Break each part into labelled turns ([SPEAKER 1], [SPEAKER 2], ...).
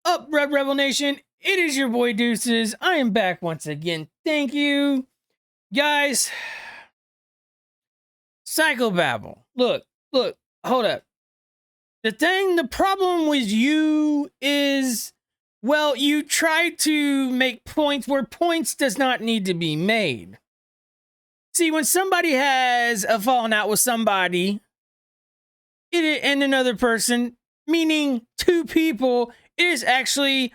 [SPEAKER 1] up, RedRebel Nation? It is your boy Deuces. I am back once again. Thank you, guys. Psychobabble. Look, hold up. The problem with you is, well, you try to make points where points does not need to be made. See, when somebody has a falling out with somebody, and another person, meaning two people, it is actually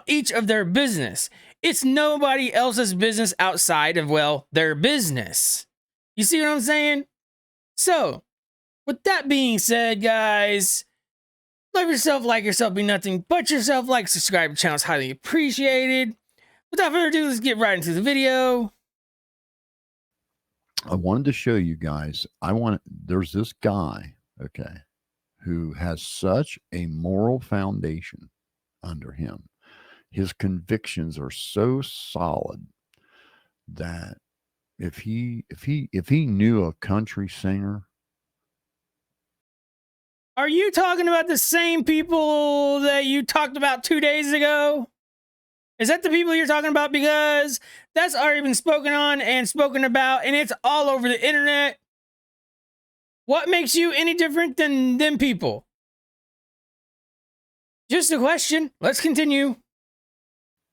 [SPEAKER 1] each of their business. It's nobody else's business outside of, well, their business. You see what I'm saying? So, with that being said, guys, love yourself, like yourself, be nothing but yourself. Like, subscribe to the channel is highly appreciated. Without further ado, let's get right into the video.
[SPEAKER 2] I wanted to show you guys, there's this guy, okay, who has such a moral foundation under him. His convictions are so solid that if he knew a country singer.
[SPEAKER 1] Are you talking about the same people that you talked about 2 days ago? Is that the people you're talking about? Because that's already been spoken on and spoken about, and it's all over the internet. What makes you any different than them people? Just a question. Let's continue.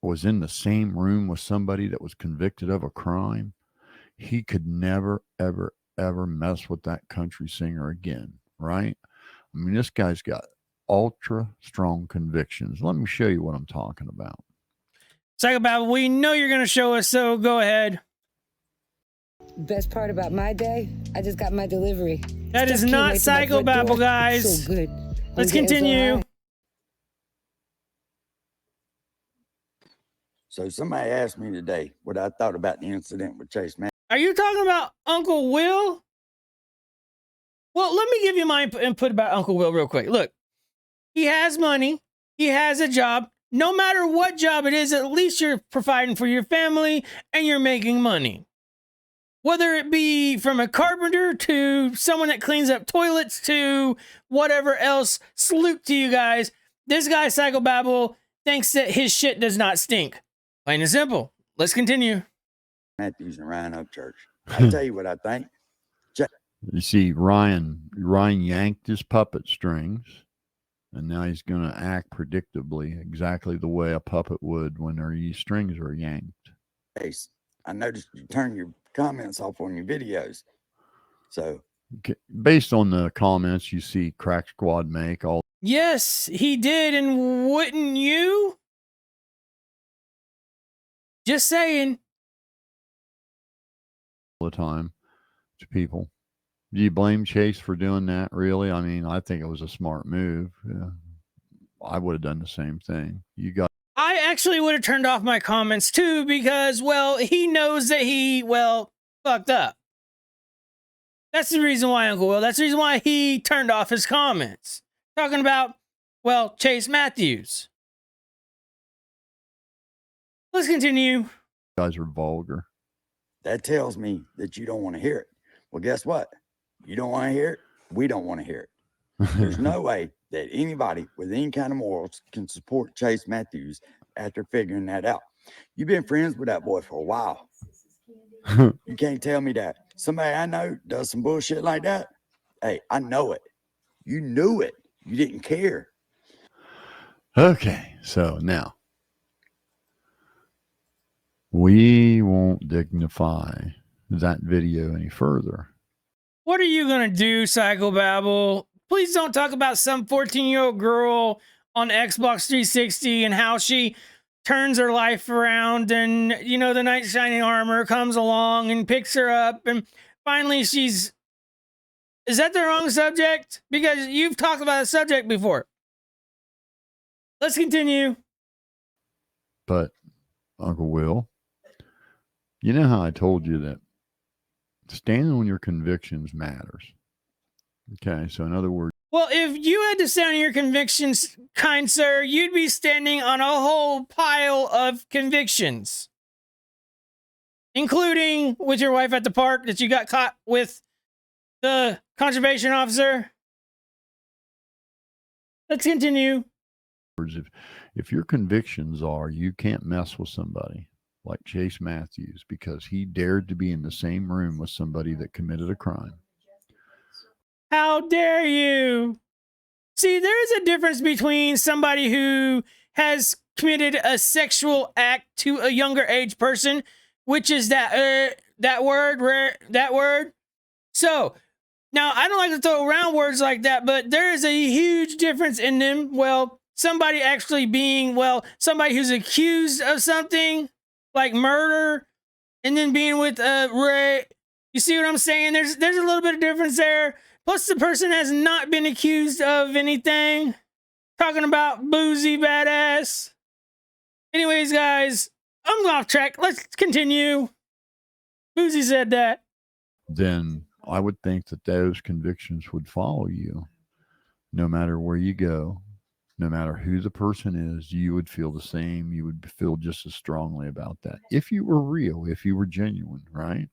[SPEAKER 2] Was in the same room with somebody that was convicted of a crime. He could never, ever, ever mess with that country singer again, right? I mean, this guy's got ultra strong convictions. Let me show you what I'm talking about.
[SPEAKER 1] Psychobabble, we know you're going to show us, so go ahead.
[SPEAKER 3] Best part about my day, I just got my delivery.
[SPEAKER 1] That is not Psychobabble, guys.
[SPEAKER 3] So good.
[SPEAKER 1] Let's continue.
[SPEAKER 4] So somebody asked me today what I thought about the incident with Chase Matthews.
[SPEAKER 1] Are you talking about Uncle Will? Well, let me give you my input about Uncle Will real quick. Look, he has money. He has a job. No matter what job it is, at least you're providing for your family and you're making money. Whether it be from a carpenter to someone that cleans up toilets to whatever else, salute to you guys. This guy, Psychobabble, thinks that his shit does not stink. Plain and simple. Let's continue.
[SPEAKER 4] Matthews and Ryan Upchurch. I'll tell you what I think.
[SPEAKER 2] You see, Ryan yanked his puppet strings, and now he's going to act predictably exactly the way a puppet would when their strings are yanked.
[SPEAKER 4] Ace, I noticed you turn your comments off on your videos. So,
[SPEAKER 2] based on the comments you see Crack Squad make all.
[SPEAKER 1] Yes, he did, and wouldn't you? Just saying.
[SPEAKER 2] All the time to people. Do you blame Chase for doing that, really? I mean, I think it was a smart move. Yeah. I would have done the same thing.
[SPEAKER 1] I actually would have turned off my comments too because, well, he knows that he, well, fucked up. That's the reason why, Uncle Will. That's the reason why he turned off his comments. Talking about, well, Chase Matthews. Let's continue.
[SPEAKER 2] You guys are vulgar.
[SPEAKER 4] That tells me that you don't want to hear it. Well, guess what? You don't want to hear it. We don't want to hear it. There's no way that anybody with any kind of morals can support Chase Matthews after figuring that out. You've been friends with that boy for a while. You can't tell me that. Somebody I know does some bullshit like that. Hey, I know it. You knew it. You didn't care.
[SPEAKER 2] Okay, so now we won't dignify that video any further.
[SPEAKER 1] What are you going to do, Psychobabble? Please don't talk about some 14-year-old girl on Xbox 360 and how she turns her life around and, you know, the knight in shining armor comes along and picks her up and finally she's... Is that the wrong subject? Because you've talked about a subject before. Let's continue.
[SPEAKER 2] But, Uncle Will, you know how I told you that standing on your convictions matters. Okay, so in other words...
[SPEAKER 1] Well, if you had to stand on your convictions, kind sir, you'd be standing on a whole pile of convictions. Including with your wife at the park that you got caught with the conservation officer. Let's continue.
[SPEAKER 2] words, if your convictions are you can't mess with somebody like Chase Matthews because he dared to be in the same room with somebody that committed a crime.
[SPEAKER 1] How dare you? See, there's a difference between somebody who has committed a sexual act to a younger age person, which is that word. So now I don't like to throw around words like that, but there is a huge difference in them. Well, somebody actually being, somebody who's accused of something like murder, and then being with Ray. You see what I'm saying? There's a little bit of difference there. Plus, the person has not been accused of anything. Talking about Boosie Badazz. Anyways, guys, I'm off track. Let's continue. Boosie said that.
[SPEAKER 2] Then I would think that those convictions would follow you no matter where you go, no matter who the person is. You would feel the same. You would feel just as strongly about that if you were real, if you were genuine, right?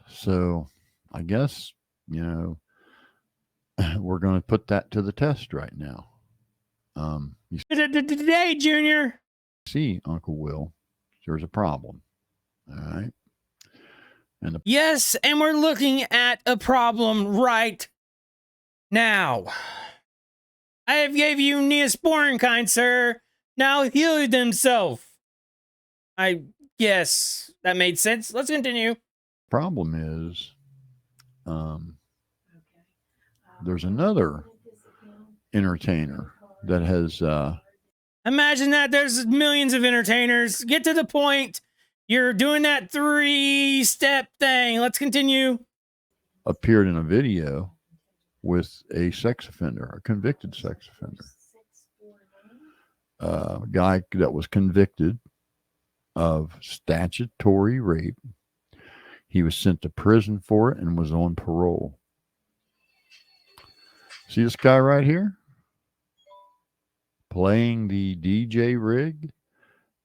[SPEAKER 2] So I guess, we're going to put that to the test right now.
[SPEAKER 1] Today, Junior.
[SPEAKER 2] See, Uncle Will, there's a problem. All right.
[SPEAKER 1] Yes, and we're looking at a problem right now. I have gave you Neosporin, kind sir. Now heal himself. I guess that made sense. Let's continue.
[SPEAKER 2] Problem is, there's another entertainer that has
[SPEAKER 1] imagine that there's millions of entertainers. Get to the point. You're doing that 3-step thing. Let's continue.
[SPEAKER 2] Appeared in a video with a sex offender, a convicted sex offender, a guy that was convicted of statutory rape. He was sent to prison for it and was on parole. See this guy right here? Playing the DJ rig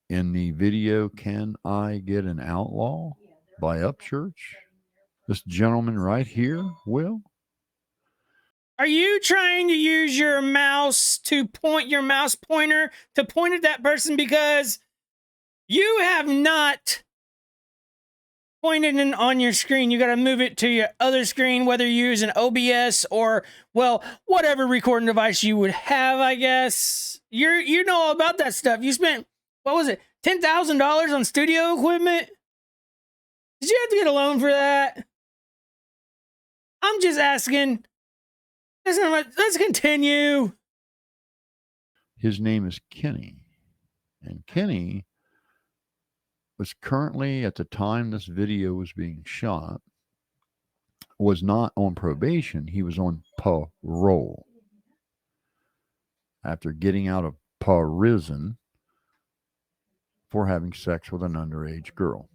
[SPEAKER 2] in the video Can I Get an Outlaw by Upchurch. This gentleman right here, Will.
[SPEAKER 1] Are you trying to use your mouse to point your mouse pointer to point at that person because you have not pointed in on your screen? You got to move it to your other screen, whether you use an OBS or, whatever recording device you would have, I guess. You know all about that stuff. You spent, what was it, $10,000 on studio equipment? Did you have to get a loan for that? I'm just asking. Let's continue.
[SPEAKER 2] His name is Kenny. And Kenny was currently, at the time this video was being shot, was not on probation. He was on parole. After getting out of prison for having sex with an underage girl.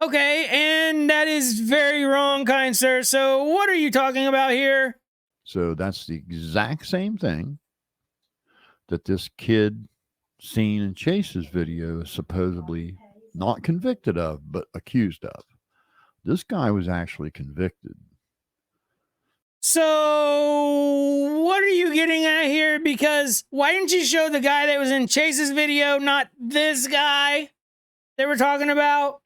[SPEAKER 1] Okay, and that is very wrong, kind sir. So what are you talking about here?
[SPEAKER 2] So that's the exact same thing that this kid seen in Chase's video is supposedly not convicted of, but accused of. This guy was actually convicted.
[SPEAKER 1] So what are you getting at here? Because why didn't you show the guy that was in Chase's video, not this guy that we're talking about?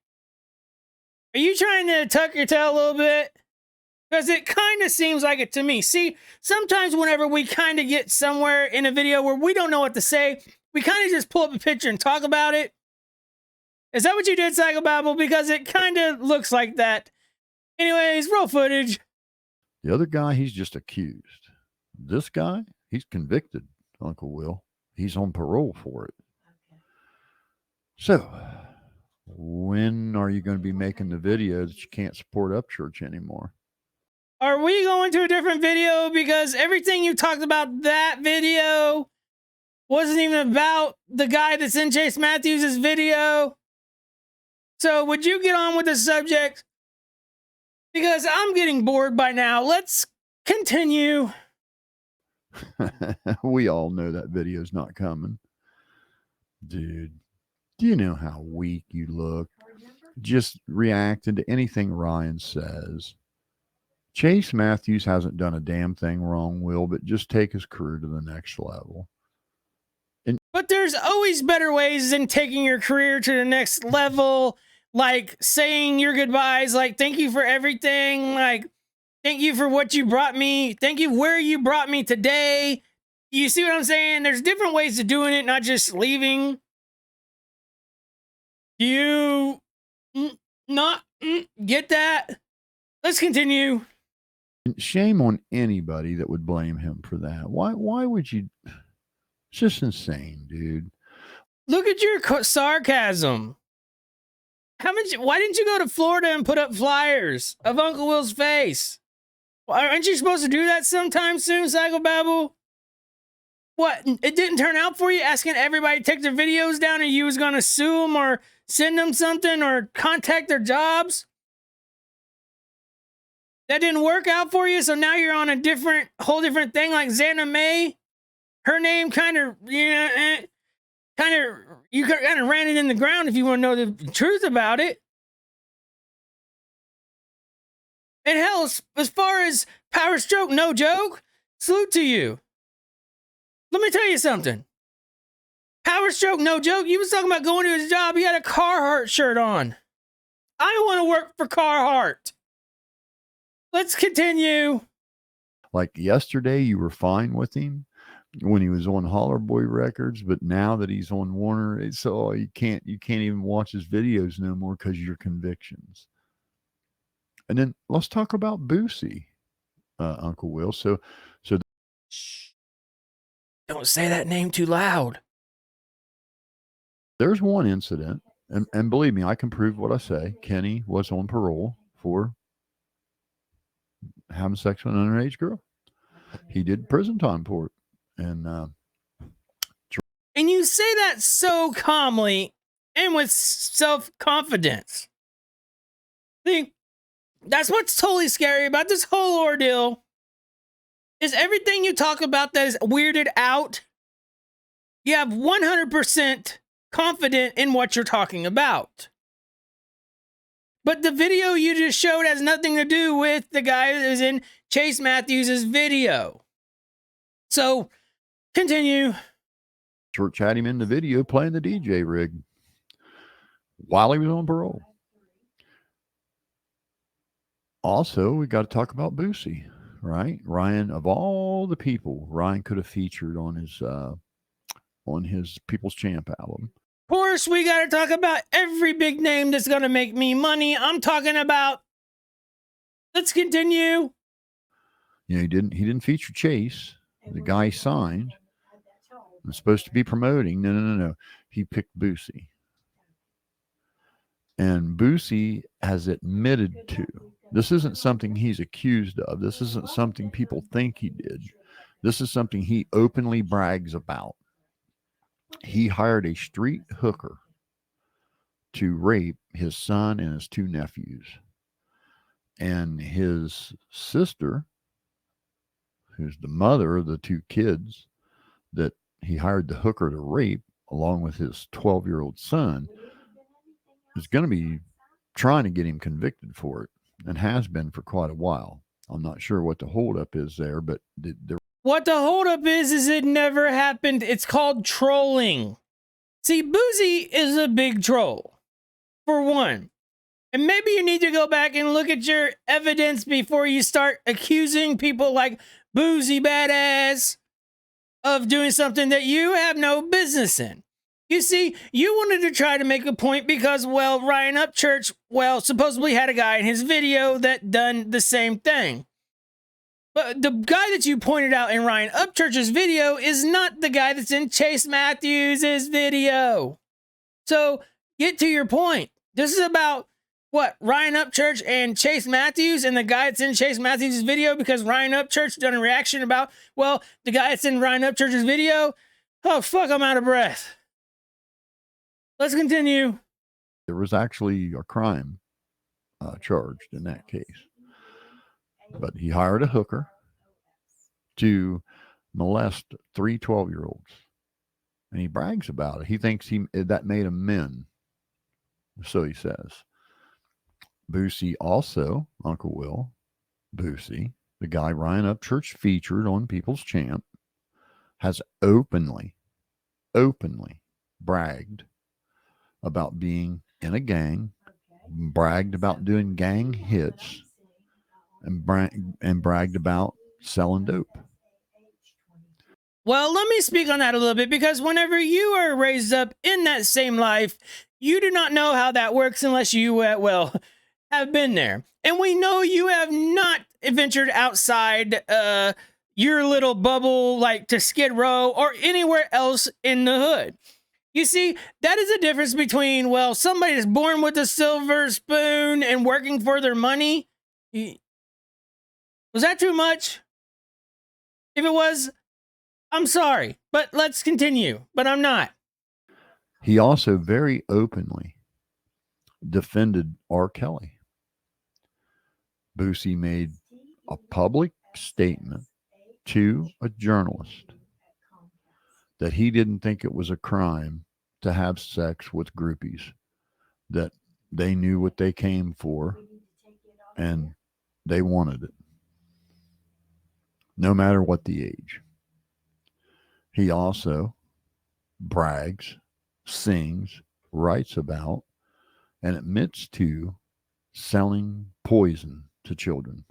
[SPEAKER 1] Are you trying to tuck your tail a little bit? Because it kind of seems like it to me. See, sometimes whenever we kind of get somewhere in a video where we don't know what to say, we kind of just pull up a picture and talk about it. Is that what you did, psychobabble? Because it kind of looks like that. Anyways, roll footage.
[SPEAKER 2] The other guy, he's just accused. This guy, he's convicted, Uncle Will. He's on parole for it. So, when are you going to be making the video that you can't support Upchurch anymore?
[SPEAKER 1] Are we going to a different video? Because everything you talked about that video wasn't even about the guy that's in Chase Matthews' video. So would you get on with the subject? Because I'm getting bored by now. Let's continue.
[SPEAKER 2] We all know that video's not coming. Dude, do you know how weak you look? Just reacting to anything Ryan says. Chase Matthews hasn't done a damn thing wrong, Will, but just take his career to the next level.
[SPEAKER 1] But there's always better ways than taking your career to the next level, like saying your goodbyes, like thank you for everything, like thank you for what you brought me, thank you where you brought me today. You see what I'm saying? There's different ways of doing it, not just leaving. You not get that? Let's continue.
[SPEAKER 2] Shame on anybody that would blame him for that. Why would you? It's just insane, dude.
[SPEAKER 1] Look at your sarcasm. Why didn't you go to Florida and put up flyers of Uncle Will's face? Aren't you supposed to do that sometime soon, psychobabble? What? It didn't turn out for you? Asking everybody to take their videos down and you was going to sue them or send them something or contact their jobs? That didn't work out for you, so now you're on a whole different thing like Xana May? Her name kind of, you kind of ran it in the ground if you want to know the truth about it. And hell, as far as Power Stroke, no joke, salute to you. Let me tell you something. Power Stroke, no joke, you was talking about going to his job, he had a Carhartt shirt on. I want to work for Carhartt. Let's continue.
[SPEAKER 2] Like yesterday, you were fine with him when he was on Holler Boy Records, but now that he's on Warner, it's you can't even watch his videos no more because of your convictions. And then let's talk about Boosie, Uncle Will. So
[SPEAKER 1] shh, don't say that name too loud.
[SPEAKER 2] There's one incident, and believe me, I can prove what I say. Kenny was on parole for having sex with an underage girl. He did prison time for it. And
[SPEAKER 1] you say that so calmly and with self-confidence. See, that's what's totally scary about this whole ordeal is everything you talk about that is weirded out. You have 100% confident in what you're talking about. But the video you just showed has nothing to do with the guy that is in Chase Matthews' video. So, continue.
[SPEAKER 2] Church had him in the video playing the DJ rig while he was on parole. Also, we got to talk about Boosie, right? Ryan, of all the people Ryan could have featured on his People's Champ album.
[SPEAKER 1] Of course, we got to talk about every big name that's going to make me money. I'm talking about, let's continue.
[SPEAKER 2] You know, he didn't feature Chase, the guy he signed. I'm supposed to be promoting. No. He picked Boosie. And Boosie has admitted to, this isn't something he's accused of. This isn't something people think he did. This is something he openly brags about. He hired a street hooker to rape his son and his two nephews. And his sister, who's the mother of the two kids that he hired the hooker to rape, along with his 12-year-old son, is going to be trying to get him convicted for it and has been for quite a while. I'm not sure what the holdup is there, but
[SPEAKER 1] what the holdup is it never happened. It's called trolling. See, Boosie is a big troll, for one. And maybe you need to go back and look at your evidence before you start accusing people like Boosie Badazz of doing something that you have no business in. You see, you wanted to try to make a point because, well, Ryan Upchurch, supposedly had a guy in his video that done the same thing. But the guy that you pointed out in Ryan Upchurch's video is not the guy that's in Chase Matthews' video. So, get to your point. This is about, what, Ryan Upchurch and Chase Matthews and the guy that's in Chase Matthews' video because Ryan Upchurch done a reaction about, well, the guy that's in Ryan Upchurch's video. Oh, fuck, I'm out of breath. Let's continue.
[SPEAKER 2] There was actually a crime charged in that case. But he hired a hooker to molest 3 12-year-olds. And he brags about it. He thinks that made him men. So he says. Boosie also, Uncle Will, Boosie, the guy Ryan Upchurch featured on People's Champ, has openly bragged about being in a gang, bragged about doing gang hits, and bragged about selling dope.
[SPEAKER 1] Well, let me speak on that a little bit, because whenever you are raised up in that same life, you do not know how that works unless you, have been there. And we know you have not ventured outside your little bubble, like to Skid Row or anywhere else in the hood. You see, that is the difference between, well, somebody that's born with a silver spoon and working for their money. Was that too much? If it was, I'm sorry, but let's continue. But I'm not.
[SPEAKER 2] He also very openly defended R. Kelly. Boosie made a public statement to a journalist that he didn't think it was a crime to have sex with groupies, that they knew what they came for and they wanted it, no matter what the age. He also brags, sings, writes about, and admits to selling poison to children.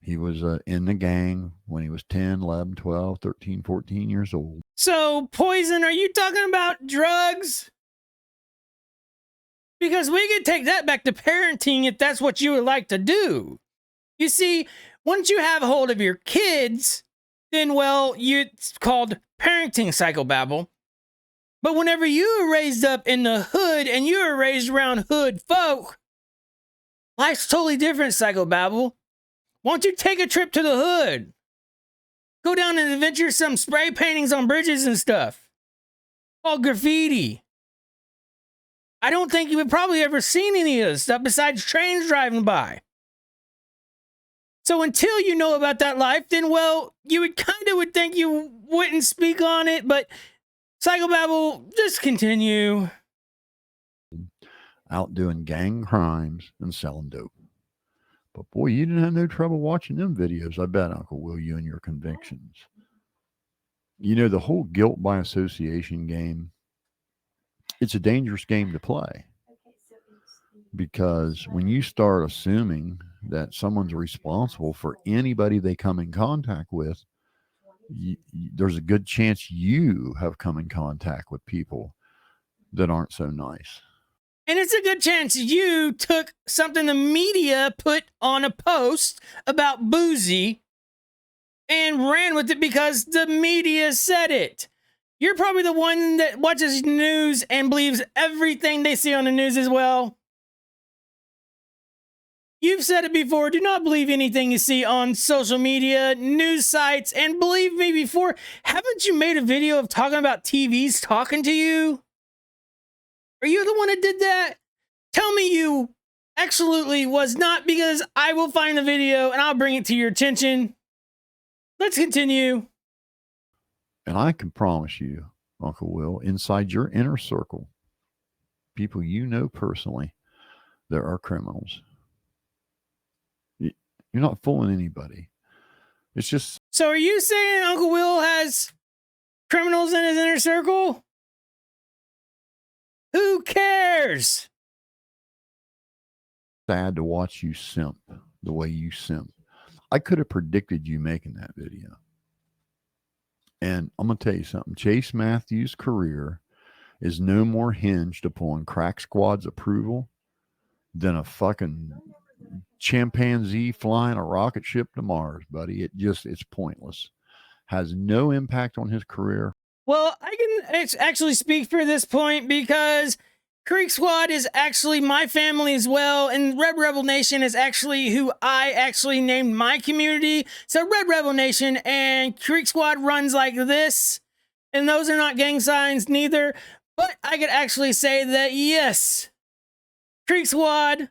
[SPEAKER 2] He was in the gang when he was 10, 11, 12, 13, 14 years old.
[SPEAKER 1] So, poison, are you talking about drugs? Because we could take that back to parenting if that's what you would like to do. You see, once you have a hold of your kids, then, well, it's called parenting psychobabble. But whenever you were raised up in the hood and you were raised around hood folk, life's totally different, psychobabble. Why don't you take a trip to the hood? Go down and adventure some spray paintings on bridges and stuff. All graffiti. I don't think you would probably ever seen any of this stuff besides trains driving by. So until you know about that life, then, well, you would think you wouldn't speak on it, but psychobabble, just continue.
[SPEAKER 2] Out doing gang crimes and selling dope. But boy, you didn't have no trouble watching them videos, I bet, Uncle Will, you and your convictions. You know, the whole guilt by association game, it's a dangerous game to play. Because when you start assuming that someone's responsible for anybody they come in contact with, there's a good chance you have come in contact with people that aren't so nice.
[SPEAKER 1] And it's a good chance you took something the media put on a post about Boosie and ran with it because the media said it. You're probably the one that watches news and believes everything they see on the news as well. You've said it before, do not believe anything you see on social media, news sites, and believe me before, haven't you made a video of talking about TVs talking to you? Are you the one that did that? Tell me you absolutely was not, because I will find the video and I'll bring it to your attention. Let's continue.
[SPEAKER 2] And I can promise you, Uncle Will, inside your inner circle, people you know personally, there are criminals. You're not fooling anybody. It's just...
[SPEAKER 1] So are you saying Uncle Will has criminals in his inner circle? Who cares?
[SPEAKER 2] Sad to watch you simp the way you simp. I could have predicted you making that video. And I'm going to tell you something. Chase Matthews' career is no more hinged upon Crack Squad's approval than a fucking chimpanzee flying a rocket ship to Mars, buddy. It's pointless. Has no impact on his career.
[SPEAKER 1] Well, I can actually speak for this point because Creek Squad is actually my family as well, and RedRebel Nation is actually who I actually named my community. So RedRebel Nation and Creek Squad runs like this, and those are not gang signs neither, but I could actually say that yes, Creek Squad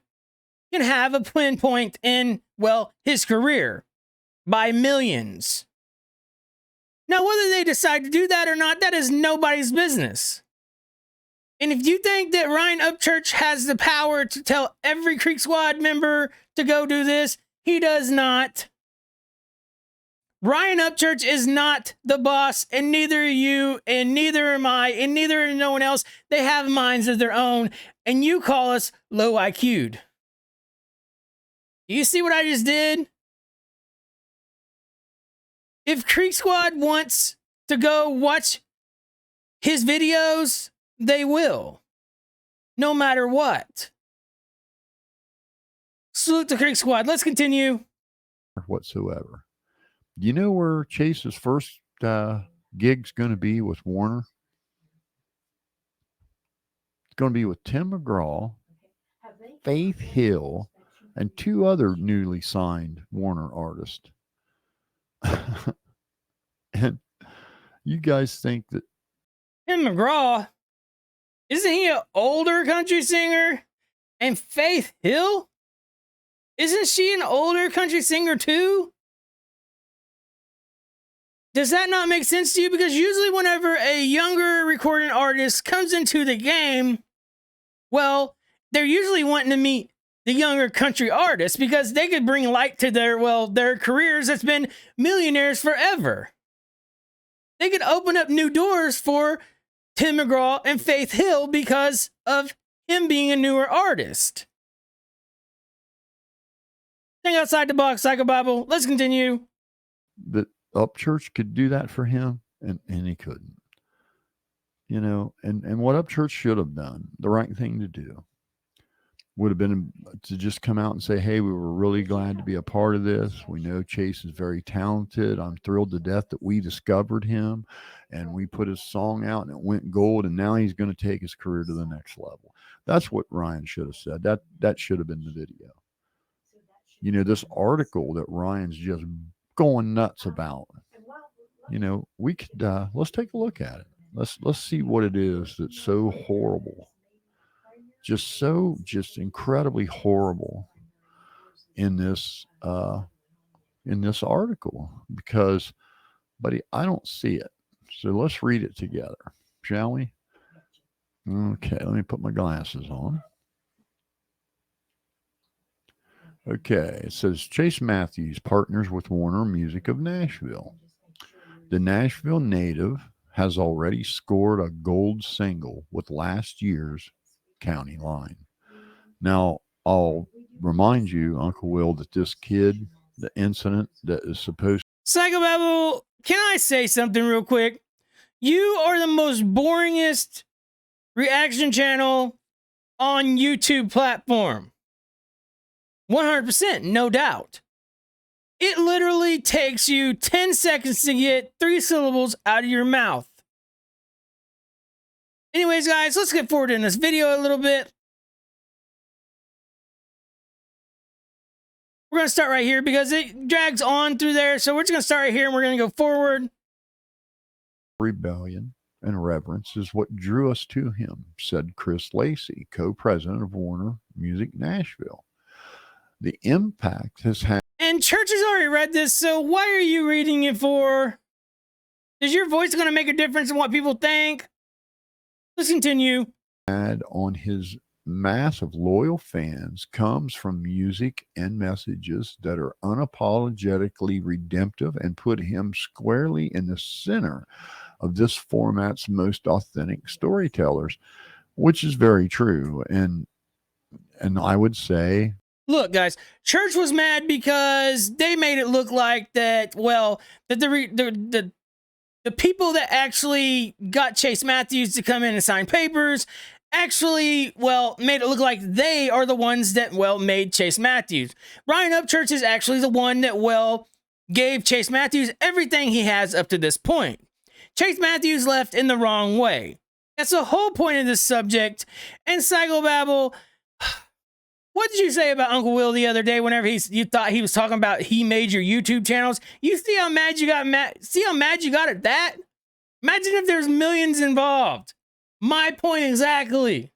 [SPEAKER 1] can have a pinpoint in, well, his career by millions. Now, whether they decide to do that or not, that is nobody's business. And if you think that Ryan Upchurch has the power to tell every Creek Squad member to go do this, He does not. Ryan Upchurch is not the boss, and neither are you, and neither am I, and neither is no one else. They have minds of their own, and you call us low IQ'd. You see what I just did? If Creek Squad wants to go watch his videos, they will, no matter what. Salute to Creek Squad. Let's continue.
[SPEAKER 2] Whatsoever. Do you know where Chase's first gig's going to be with Warner? It's going to be with Tim McGraw, Faith Hill, and 2 other newly signed Warner artists. And you guys think that
[SPEAKER 1] Tim McGraw, isn't he an older country singer? And Faith Hill, isn't she an older country singer too? Does that not make sense to you? Because usually whenever a younger recording artist comes into the game, well, they're usually wanting to meet the younger country artists because they could bring light to their careers that's been millionaires forever. They could open up new doors for Tim McGraw and Faith Hill because of him being a newer artist. Think outside the box, psychobabble. Let's continue.
[SPEAKER 2] that Upchurch could do that for him, and he couldn't. You know, and what Upchurch should have done, the right thing to do, would have been to just come out and say, hey, we were really glad to be a part of this. We know Chase is very talented. I'm thrilled to death that we discovered him and we put his song out and it went gold, and now he's going to take his career to the next level. That's what Ryan should have said. That should have been the video. You know, this article that Ryan's just going nuts about, you know, we could let's take a look at it. Let's see what it is that's so horrible, just incredibly horrible in this article, because, buddy, I don't see it. So let's read it together, shall we? Okay, let me put my glasses on. Okay, it says Chase Matthews partners with Warner Music of Nashville. The Nashville native has already scored a gold single with last year's County Line. Now, I'll remind you, Uncle Will, that this kid, the incident that is supposed...
[SPEAKER 1] Psychobabble, can I say something real quick? You are the most boringest reaction channel on YouTube platform. 100%, no doubt. It literally takes you 10 seconds to get 3 syllables out of your mouth. Anyways, guys, let's get forward in this video a little bit. We're going to start right here because it drags on through there. So we're just going to start right here and we're going to go forward.
[SPEAKER 2] Rebellion and reverence is what drew us to him, said Chris Lacey, co-president of Warner Music Nashville. The impact has had...
[SPEAKER 1] And Church has already read this, so why are you reading it for? Is your voice going to make a difference in what people think? Let's continue.
[SPEAKER 2] On his mass of loyal fans comes from music and messages that are unapologetically redemptive and put him squarely in the center of this format's most authentic storytellers, which is very true. And I would say...
[SPEAKER 1] Look, guys, Church was mad because they made it look like that, well, that the people that actually got Chase Matthews to come in and sign papers actually, well, made it look like they are the ones that, well, made Chase Matthews. Ryan Upchurch is actually the one that, well, gave Chase Matthews everything he has up to this point. Chase Matthews left in the wrong way. That's the whole point of this subject. And Psychobabble... What did you say about Uncle Will the other day whenever you thought he was talking about he made your YouTube channels? You see how mad you got? See how mad you got at that? Imagine if there's millions involved. My point exactly.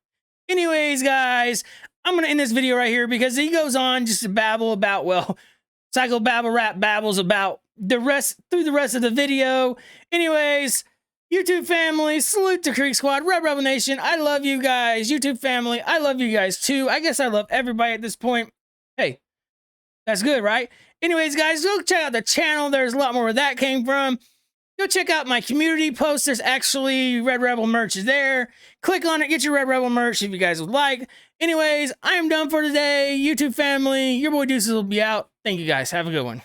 [SPEAKER 1] Anyways, guys, I'm going to end this video right here because he goes on just to babble about, well, Psychobabble rap babbles about the rest through the rest of the video. Anyways, YouTube family, salute to Creek Squad, RedRebel Nation. I love you guys. YouTube family, I love you guys too. I guess I love everybody at this point. Hey, That's good, right? Anyways, guys, go check out the channel. There's a lot more where that came from. Go check out my community post. There's actually Red Rebel merch there. Click on it. Get your Red Rebel merch if you guys would like. Anyways, I am done for today. YouTube family, your boy Deuces will be out. Thank you guys. Have a good one.